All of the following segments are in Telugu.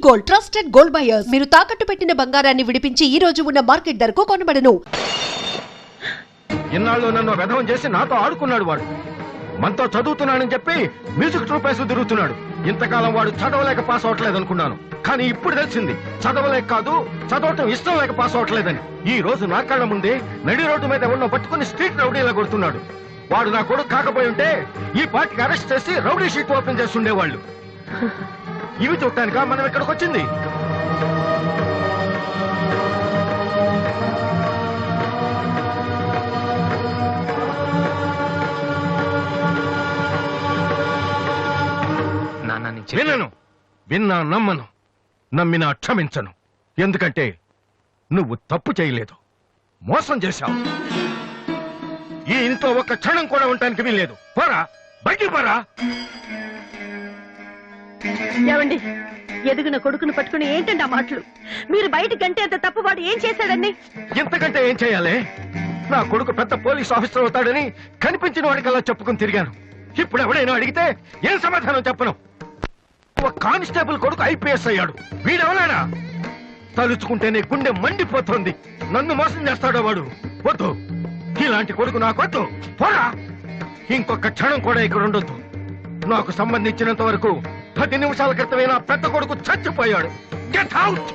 Gold, trusted gold buyers. మీరు తాకట్టు పెట్టిన బంగారాన్ని విడిపించి ఈ రోజు ఉన్న మార్కెట్ ధరకు కొనబడను. ఇన్నాళ్ళు నన్ను వెధవం చేసి నాతో ఆడుకున్నాడు వాడు. మనతో చదువుతున్నానని చెప్పి మ్యూజిక్ ట్రూప్ వేసి తిరుగుతున్నాడు. ఇంతకాలం వాడు చదవలేక పాస్ అవట్లేదు అనుకున్నాను, కానీ ఇప్పుడు తెలిసింది చదవలేక కాదు, చదవటం ఇష్టం లేక పాస్ అవట్లేదని. ఈ రోజు నా కళ్ళ ముందే నడి రోడ్డు మీద ఉన్న పట్టుకుని స్ట్రీట్ రౌడీలా కొడుతున్నాడు. వాడు నా కొడుకు కాకపోయి ఉంటే ఈ పార్టీకి అరెస్ట్ చేసి రౌడీ షీట్ ఓపెన్ చేస్తుండేవాళ్ళు. ఇవి చూడటానికా మనం ఇక్కడికి వచ్చింది? వినను, విన్నా నమ్మను, నమ్మినా క్షమించను. ఎందుకంటే నువ్వు తప్పు చేయలేదు, మోసం చేశావు. ఈ ఇంట్లో ఒక్క క్షణం కూడా ఉండటానికి వీల్లేదు. పోరా, బయటికి పోరా. ఏమండి, ఎదిగిన కొడుకును పట్టుకుని ఏంటండి ఆ మాటలు? మీరు బయటికి గంటే అంత తప్పు వాడు ఏం చేశాడండి? ఇంతకంటే ఏం చేయాలి? నా కొడుకు పెద్ద పోలీస్ ఆఫీసర్ అవుతాడని కనిపించిన వాడికల్లా చెప్పుకుని తిరిగాను. ఇప్పుడు ఎవడైనా అడిగితే ఏం సమాధానం చెప్పను. ఒక కానిస్టేబుల్ కొడుకు ఐపీఎస్ అయ్యాడు. వీడెవరైనా తలుచుకుంటేనే గుండె మండిపోతోంది. నన్ను మోసం చేస్తాడో వాడు. వద్దు, ఇలాంటి కొడుకు నాకు వద్దు. పోరా, ఇంకొక క్షణం కూడా ఇక్కడ ఉండొద్దు. నాకు సంబంధించినంత వరకు 10 నిమిషాల క్రితమే నా పెద్ద కొడుకు చచ్చిపోయాడు. Get out.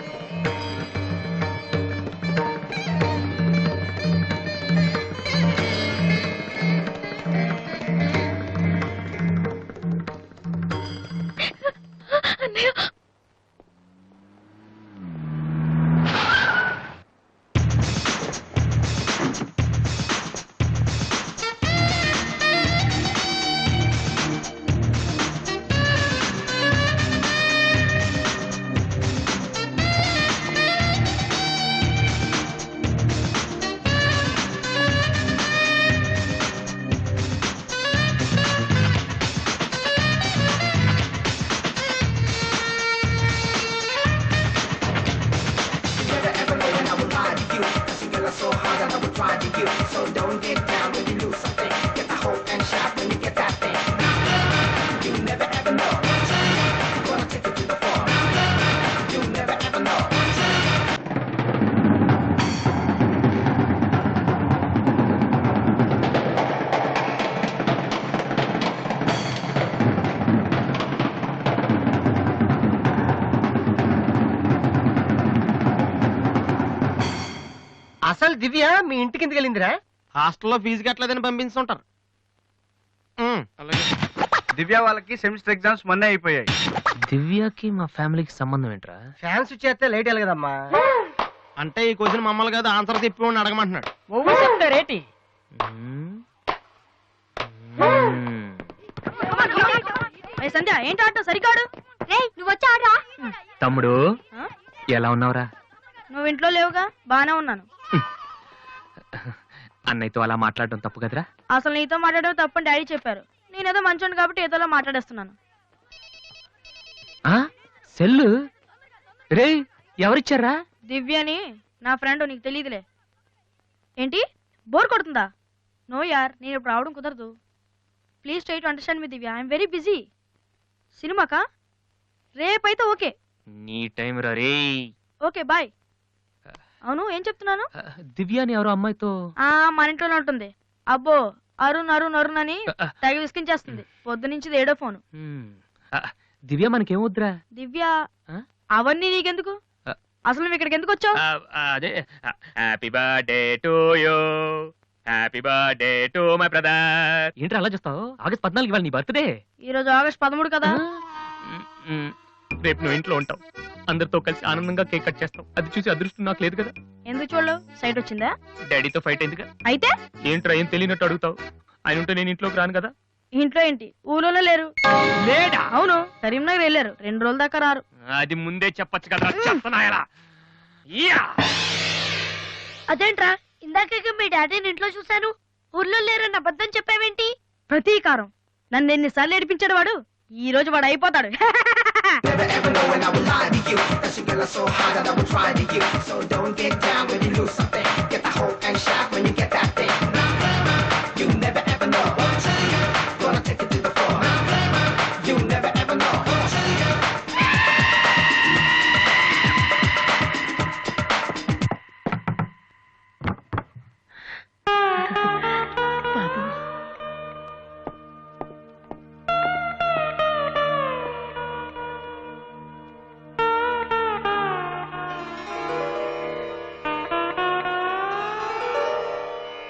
అసలు దివ్య మీ ఇంటికి ఎందుకు వెళ్ళిందిరా? హాస్టల్లో ఫీజు కట్టలేదని పంపిస్తుంటారు. దివ్య వాళ్ళకి సెమిస్టర్ ఎగ్జామ్స్ మొన్నే అయిపోయాయి. దివ్యకి మా ఫ్యామిలీకి సంబంధం ఏంట్రా? ఫ్యాన్స్ చేస్తే లేట్ వెళ్ళగదమ్మా. అంటే ఈ క్వశ్చన్ మమ్మల్ని కాదు ఆన్సర్ చెప్పి అడగమంటున్నాడు. చెప్తారేటి? సంధ్య ఏంటి ఆట సరికాడు? నువ్వు వచ్చి ఆడరా. తమ్ముడు ఎలా ఉన్నావురా? నువ్వు ఇంట్లో లేవుగా, బానే ఉన్నాను. అన్నయ్యతో అలా మాట్లాడడం తప్పు కదరా? అసలు నీతో మాట్లాడడం తప్పని డాడీ చెప్పారు. నేనేదో మంచోండి కాబట్టి ఏదోలా మాట్లాడేస్తున్నాను. సెల్లు రే ఎవరిచ్చారా? దివ్యని, నా ఫ్రెండ్. నీకు తెలియదులే. ఏంటి బోర్ కొడుతుందా? నో యార్, నేను ఇప్పుడు రావడం కుదరదు. Please try to understand me Divya. I'm very busy. సినిమాకా? రేపైతే ఓకే. నీ టైం రే. Okay bye. అవును, ఏం చెప్తున్నాను? దివ్యాని ఎవరో అమ్మాయితో మన ఇంట్లోనే ఉంటుంది. అబ్బో, అరుణ్ అరుణ్ అరుణ్ అని తెగ విసిగించేస్తుంది. పొద్దు నుంచి ఏడో ఫోను. దివ్య మనకేం వద్దురా. దివ్య అవన్నీ నీకెందుకు? అసలు నువ్వు ఇక్కడికి ఎందుకు వచ్చావు? అదే happy birthday to you, happy birthday to my brother. ఏంటి అలా చేస్తావు? ఆగస్ట్ 14 ఇవాళ నీ బర్త్డే. ఈ రోజు ఆగస్ట్ 13 కదా. రేపు నువ్వు ఇంట్లో ఉంటావు, అందరితో కలిసి ఆనందంగా కేక్ కట్ చేస్తాం. అది చూసి అదృష్టం నాకు లేదు కదా. ఎందుకు చూడలేవు? సైట్ వచ్చిందా? డాడీతో ఫైట్ అయిందిగా. అయితే ఏంట్రా ఏం తెలియనట్టు అడుగుతావు? ఆయన ఉంటే నేను ఇంట్లోకి రాను కదా. ఇంట్లో ఏంటి, ఊళ్ళోనే లేరు. లేడా? అవును, కరీంనగర్ వెళ్ళారు. 2 రోజుల దాకా రారు. అది ముందే చెప్పొచ్చు కదా. చెప్తున్నాయలా? అదేంట్రా, ఇందాక మీ డాడీని ఇంట్లో చూశాను, ఊర్లో లేరన్న అబద్ధం చెప్పావేంటి? ప్రతీకారం. నన్ను ఎన్నిసార్లు ఏడిపించాడు వాడు. ఈ రోజు వాడు అయిపోతాడు.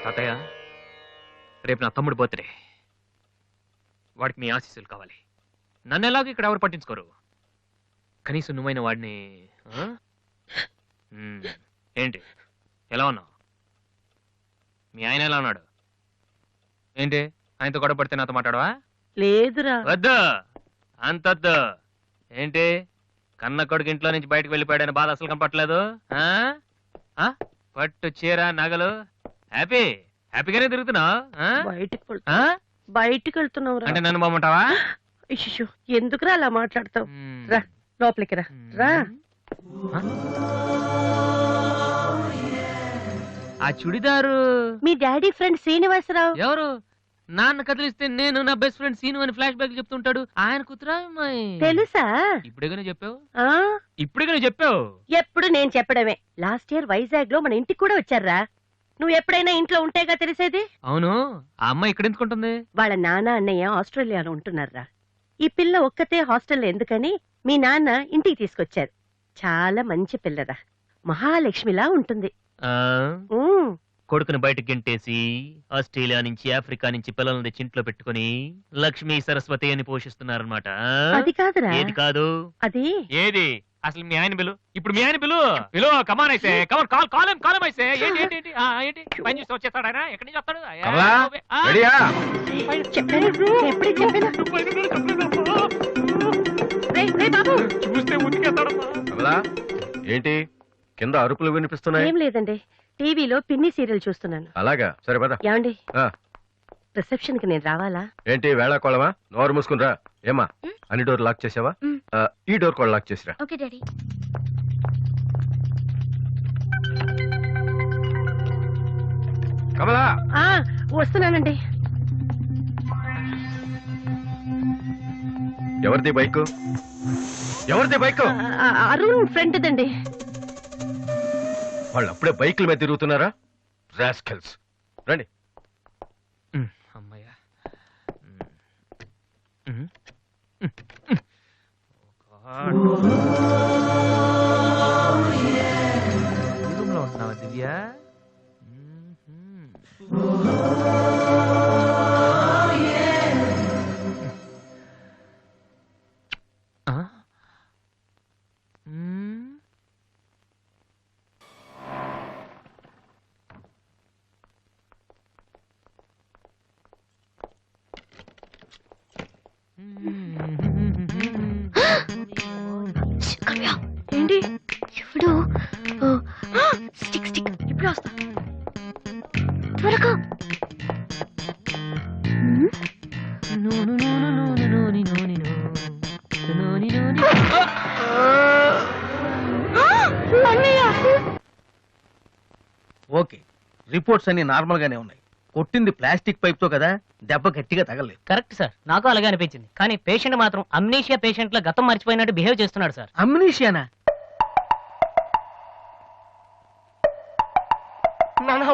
తాతయ్య, రేపు నా తమ్ముడు బర్త్డే. వాడికి మీ ఆశీస్సులు కావాలి. నన్ను ఎలాగో ఇక్కడ ఎవరు పట్టించుకోరు. కనీసం నువ్వైన వాడిని ఆ? ఏంటి ఎలా ఉన్నావు? మీ ఆయన ఎలా ఉన్నాడు? ఏంటి ఆయనతో గొడవ పడితే నాతో మాట్లాడవా? లేదురా. వద్దు, అంతొద్దు. ఏంటి కన్న కొడుకు ఇంట్లో నుంచి బయటకు వెళ్ళిపోయాడని బాధ అసలు కనపట్లేదు. పట్టు చీర నగలు హ్యాపీగానే తిరుగుతున్నావు. బయటికి వెళ్తున్నావు అంటే నన్ను బాగుంటావా? ఎందుకురా అలా మాట్లాడతావు? రా లోపలికి రా. రా. ఆ చుడిదారు మీ డాడీ ఫ్రెండ్ శ్రీనివాసరావు. ఎవరు? నాన్న కదిలిస్తే నేను నా బెస్ట్ ఫ్రెండ్ సీను అని ఫ్లాష్ బ్యాక్ చెప్తుంటాడు. ఆయన కూతురా అమ్మాయి? తెలుసా? ఇప్పుడేగానే చెప్పావు. ఆ ఇప్పుడేగానే చెప్పావు. ఎప్పుడు నేను చెప్పడమే. లాస్ట్ ఇయర్ వైజాగ్ లో మన ఇంటికి కూడా వచ్చారా. నువ్వు ఎప్పుడైనా ఇంట్లో ఉంటేగా తెలిసేది. అవును, ఆ అమ్మాయి ఇక్కడ ఎందుకుంటుంది? వాళ్ళ నాన్న అన్నయ్య ఆస్ట్రేలియాలో ఉంటున్నారా. ఈ పిల్ల ఒక్కతే హాస్టల్లో ఎందుకని మీ నాన్న ఇంటికి తీసుకొచ్చారు. చాలా మంచి పిల్లరా, మహాలక్ష్మిలా ఉంటుంది. కొడుకుని బయటకు గెంటేసి ఆస్ట్రేలియా నుంచి ఆఫ్రికా నుంచి పిల్లల్ని తెచ్చి ఇంట్లో పెట్టుకుని లక్ష్మీ సరస్వతి అని పోషిస్తున్నారన్నమాట. అది కాదురా. ఏది కాదు? అది ఏది అసలు? మీ ఆయన బిలు. ఇప్పుడు మీ ఆయన బిలు కమాన్ అయితే కమాన్ కాల్ కాలం కాలం అయితే ఏంటి ఏంటి ఏంటి ఏంటి పని చూసి వచ్చేస్తాడు ఆయన? ఎక్కడి నుంచి వస్తాడు? చూస్తే ఉతికేస్తాడు. ఏంటి కింద అరుపులు వినిపిస్తున్నాయి? ఏం లేదండి, టీవీలో పిన్ని సీరియల్ చూస్తున్నాను. అలాగా, సరే పద. ఏమండి, రిసెప్షన్ కి నేను రావాలా? ఏంటి వేళ కోళమా? నోరు మూసుకునిరా. ఏమా అన్ని డోర్ లాక్ చేసావా? ఈ డోర్ కూడా లాక్ చేసిరా. Okay daddy. కమలా, వస్తున్నానండి. ఎవరిది బైక్? ఎవరిది బైక్? అరుణ్ ఫ్రెండ్ దండి. వాళ్ళు అప్పుడే బైకుల మీద తిరుగుతున్నారా? రాస్కెల్స్. రండి. అమ్మయ్యా. రూమ్లో ఉంటున్నావా దివ్య? ఏంటి? ఇప్పుడు స్టిక్ స్టిక్ ఇప్పుడు వస్తా. త్వరగా. ఓకే, రిపోర్ట్స్ అన్ని నార్మల్ గానే ఉన్నాయి. కొట్టింది ప్లాస్టిక్ పైప్ తో కదా, దెబ్బ గట్టిగా తగలేదు. కరెక్ట్ సార్, నాకు అలాగే అనిపించింది. కానీ పేషెంట్ మాత్రం అమ్నీషియా పేషెంట్ లా గతం మర్చిపోయినట్టు బిహేవ్ చేస్తున్నాడు సార్. అమ్నీషియానా?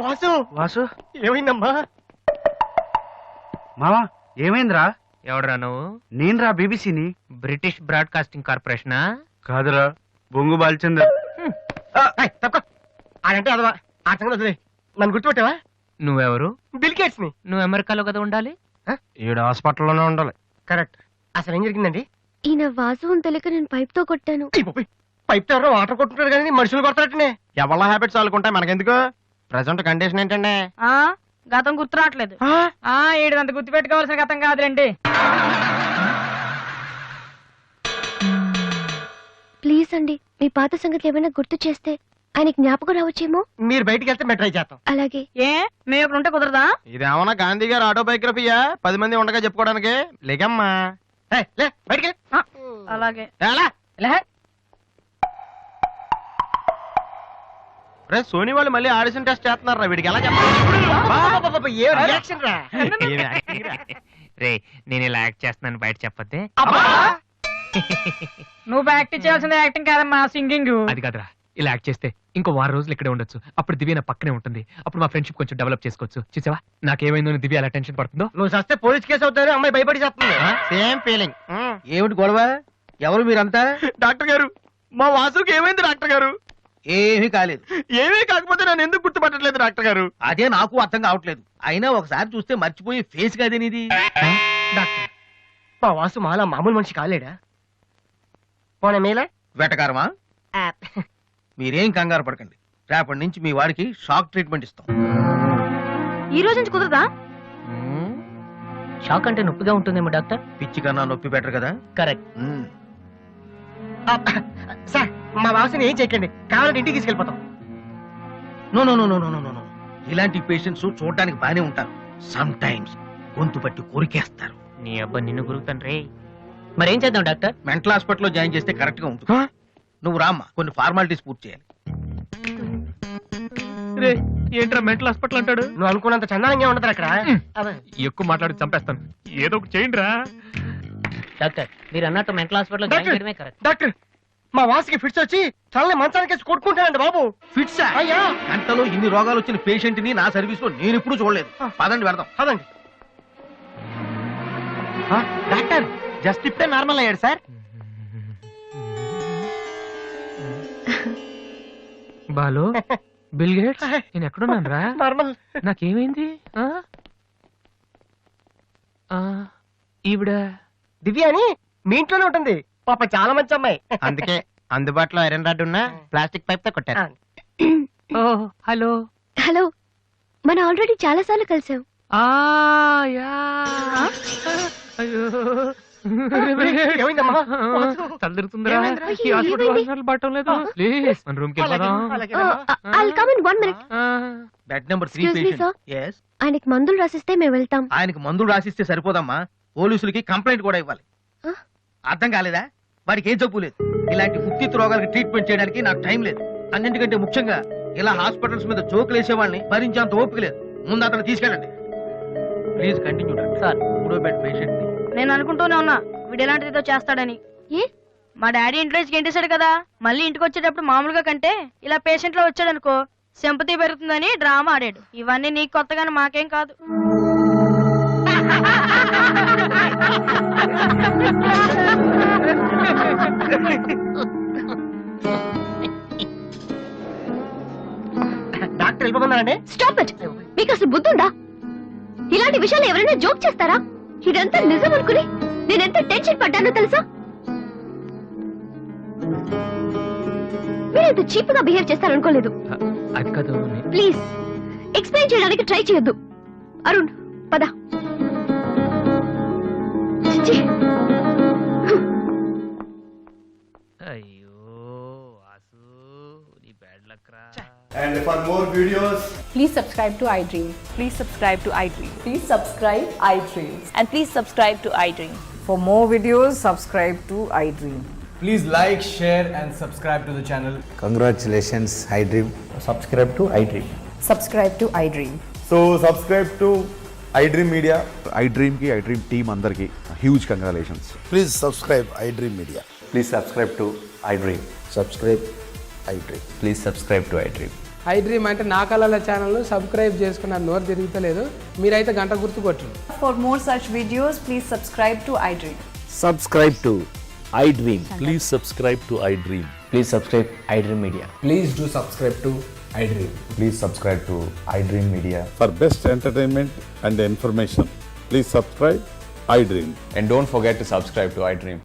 వాసు వాసు ఏమైందమ్మా? మావా ఏమైందిరా? ఎవడరా నువ్వు? నేనురా, బీబీసీని. British broadcasting కార్పొరేషనా? కాదురా, బొంగు బాల్చందర్. అదంటే అదవా ఆ సంగతి వదిలే. నన్ను గుర్తుపెట్టావా? నువ్వెవరు? బిల్ గేట్స్ ని. నువ్వు అమెరికాలో కదా ఉండాలి. ఈడ హాస్పిటల్లోనే ఉండాలి. కరెక్ట్. అసలు ఏం జరిగిందండి? ఈయన వాసు అని తెలియక నేను పైప్ తో కొట్టాను. పైప్ తో ఎవరో వాటర్ కొట్టుకుంటారు కానీ మనుషులు కొడతారటనే. ఎవరి హ్యాబిట్స్ వాళ్ళకుంటాయి, మనకెందుకు? ప్రెసెంట్ కండిషన్ ఏంటండి? గతం గుర్తు రావట్లేదు. ఏడంత గుర్తు పెట్టుకోవాల్సిన గతం కాదులేండి. ప్లీజ్ అండి, మీ పాత సంగతి ఏమైనా గుర్తు చేస్తే ఆయనకి జ్ఞాపకం రావచ్చేమో. మీరు బయటికి వెళ్తే మేము ట్రై చేస్తాం. అలాగే. ఏ మేము ఇప్పుడు ఉంటే కుదరదా? ఇదేమన్నా గాంధీ గారు ఆటోబయోగ్రఫీయా? 10 మంది ఉండగా చెప్పుకోవడానికి? లేకమ్మా, లే బయటికి. అలాగే. సోనీ వాళ్ళు మళ్ళీ ఆడిషన్ టెస్ట్ చేస్తున్నారు. వీడికి ఎలా చెప్పాలి? రే, నేను ఇలా యాక్ట్ చేస్తున్నాను బయట చెప్పొద్దే. నువ్వు యాక్టింగ్ చేయాల్సింది యాక్టింగ్ కాదమ్మా, సింగింగ్. అది కాదురా, ఇలా యాక్ట్ చేస్తే ఇంకో 6 రోజులు ఇక్కడే ఉండొచ్చు. అప్పుడు దివ్య నా పక్కనే ఉంటుంది. అప్పుడు మా ఫ్రెండ్షిప్ కొంచెం డెవలప్ చేసుకోవచ్చు. చూసావా నాకేమైందో దివ్య అలా టెన్షన్ పడుతుందో. నువ్వు చస్తే పోలీస్ కేసు అవుతారు. అమ్మాయి భయపడి చేస్తుంది. Same feeling. ఏమిటి గొడవ? ఎవరు మీరంతా? డాక్టర్ గారు, మా వాసుకి ఏమైంది డాక్టర్ గారు? ఏమీ కాలేదు. ఏమీ కాకపోతే నన్ను ఎందుకు గుర్తుపట్టట్లేదు డాక్టర్ గారు? అదే నాకు అర్థం కావట్లేదు. అయినా ఒకసారి చూస్తే మర్చిపోయే ఫేస్ కాదే నీది. డాక్టర్, మా వాసు మాలా మామూలు మనిషి కాలేడా? పోనీ మేలే వెటకారమా? మీరేం కంగారు పడకండి. రేపటి నుంచి మీ వాడికి షాక్ ట్రీట్మెంట్ ఇస్తాం. ఈ రోజు నుంచి కుదరదా? షాక్ అంటే నొప్పిగా ఉంటుందేమో డాక్టర్. పిచ్చి కన్నా నొప్పి బెటర్ కదా. కరెక్ట్. సార్, మా వాసుని ఏం చేయకండి, కావాలంటే ఇంటికి తీసుకెళ్ళిపోతాం. No no no no no no no. ఇలాంటి పేషెంట్స్ చూడడానికి బానే ఉంటారు. సమ్ టైమ్స్ గొంతు పట్టి కొరికేస్తారు. నీ అబ్బా నిన్ను గురుకుతాను రే. మరేం చేద్దాం డాక్టర్? మెంటల్ హాస్పిటల్లో జాయిన్ చేస్తే కరెక్ట్ గా ఉంటుంది. నువ్వు రామ్మా, కొన్ని ఫార్మాలిటీస్ పూర్తి చేయాలి. రే ఏంట్రా మెంటల్ హాస్పిటల్ అంటాడు? నువ్వు అనుకున్నంత చందానంగా ఉండదు అక్కడ. ఎక్కువ మాట్లాడి చంపేస్తాను. ఏదో ఒకటి చేయండి రా. డాక్టర్, మీరు అన్నట్టు మెంటల్ హాస్పిటల్ జాయిన్ చేయడమే కరెక్ట్. డాక్టర్, మా వాసుకి ఫిట్స్ వచ్చి తలని మంచానికి కొట్టుకుంటానండి బాబు. ఫిట్స్ అయ్యా? గంటలో ఇన్ని రోగాలు వచ్చిన పేషెంట్ ని నా సర్వీస్ లో నేను ఎప్పుడు చూడలేదు. పదండి వెళ్దాం. పదండి. డాక్టర్, జస్ట్ ఇప్పుడే నార్మల్ అయ్యాడు సార్. బాలు, బిల్ గేట్స్, నేను ఎక్కడున్నాను రా? నార్మల్. నాకేమైంది? ఈవిడ దివ్య అని మీ ఇంట్లోనే ఉంటుంది. పాప చాలా మంచి అమ్మాయి. అందుకే అందుబాటులో ఐరన్ రాడ్ ఉన్న ప్లాస్టిక్ పైప్ తో కొట్టారు. ఓ హలో. హలో, మనం ఆల్రెడీ చాలా సార్లు కలిసాం. యా. అయ్యో ఏమైందమ్మా? తలదిరుతుందిరా. ఏమైందిరా? ఈ హాస్పిటల్ ఏమైంది? హాస్పిటల్ పట్టం లేదు. ప్లీజ్ మన రూమ్ కి వెళ్దాం. I'll come in 1 minute. Bed number 3 Excuse me, sir. Patient. yes. ఆయనకి మందులు రాసిస్తే మేము వెళ్తాం. ఆయనకి మందులు రాసిస్తే సరిపోదమ్మా, పోలీసులకి కంప్లైంట్ కూడా ఇవ్వాలి. ఆ? అర్థం కాలేదా? వాడికి ఏ జబ్బు లేదు. ఇలాంటి ఉత్తిత్ రోగాలకి ట్రీట్మెంట్ చేయడానికి నాకు టైం లేదు. అన్నింటికంటే ముఖ్యంగా ఇలా హాస్పిటల్స్ మీద జోకులు వేసే వాళ్ళని భరించేంత ఓపిక లేదు. ముందు అతను తీసుకెళ్ళండి. Please continue doctor. సార్, 3వ బెడ్ పేషెంట్. నేను అనుకుంటూనే ఉన్నా వీడు ఎలాంటిదో చేస్తాడని. ఏ? మా డాడీ ఇంట్లో నుంచి గెంటేశాడు కదా, మళ్ళీ ఇంటికి వచ్చేటప్పుడు మామూలుగా కంటే ఇలా పేషెంట్ లో వచ్చాడు అనుకో సింపతి పెరుగుతుందని డ్రామా ఆడాడు. ఇవన్నీ నీకు కొత్తగానే మాకేం కాదు. డాక్టర్ వెళ్ళిపోతున్నారండి. Stop it. మీకు అసలు బుద్ధుందా? ఇలాంటి విషయాలు ఎవరైనా జోక్ చేస్తారా? ఇదంతా నిజం అనుకుని నేనెంత టెన్షన్ పడ్డానో తెలుసా? మీరెంత చీప్ గా బిహేవ్ చేస్తారనుకోలేదు. అది కాదు. ప్లీజ్ ఎక్స్ప్లెయిన్ చేయడానికి ట్రై చేయొద్దు. అరుణ్, పద. చిచ్చి. అయ్యో వాసు, నీ బ్యాడ్ లక్ రా. And for more videos, please subscribe to iDream. Please subscribe to iDream. Please subscribe iDream. And please subscribe to iDream. For more videos, subscribe to iDream. please like, share and subscribe to the channel. Congratulations, iDream. Subscribe to iDream. Subscribe to iDream. So subscribe to iDream Media. iDream ki iDream team andarki huge congratulations. Please subscribe iDream Media. Please subscribe to iDream. Subscribe iDream. Please subscribe to iDream. iDream అంటే నా కళల ఛానల్ సబ్స్క్రైబ్ చేసుకున్న నోరు తిరుగుతలేదు. మీరైతే గంట గుర్తు కొట్టండి. For more such videos, please subscribe to iDream. Subscribe to iDream. Please subscribe to iDream. Please subscribe iDream Media. Please do subscribe to iDream. Please subscribe to iDream Media. For best entertainment and information, please subscribe iDream. And don't forget to subscribe to iDream.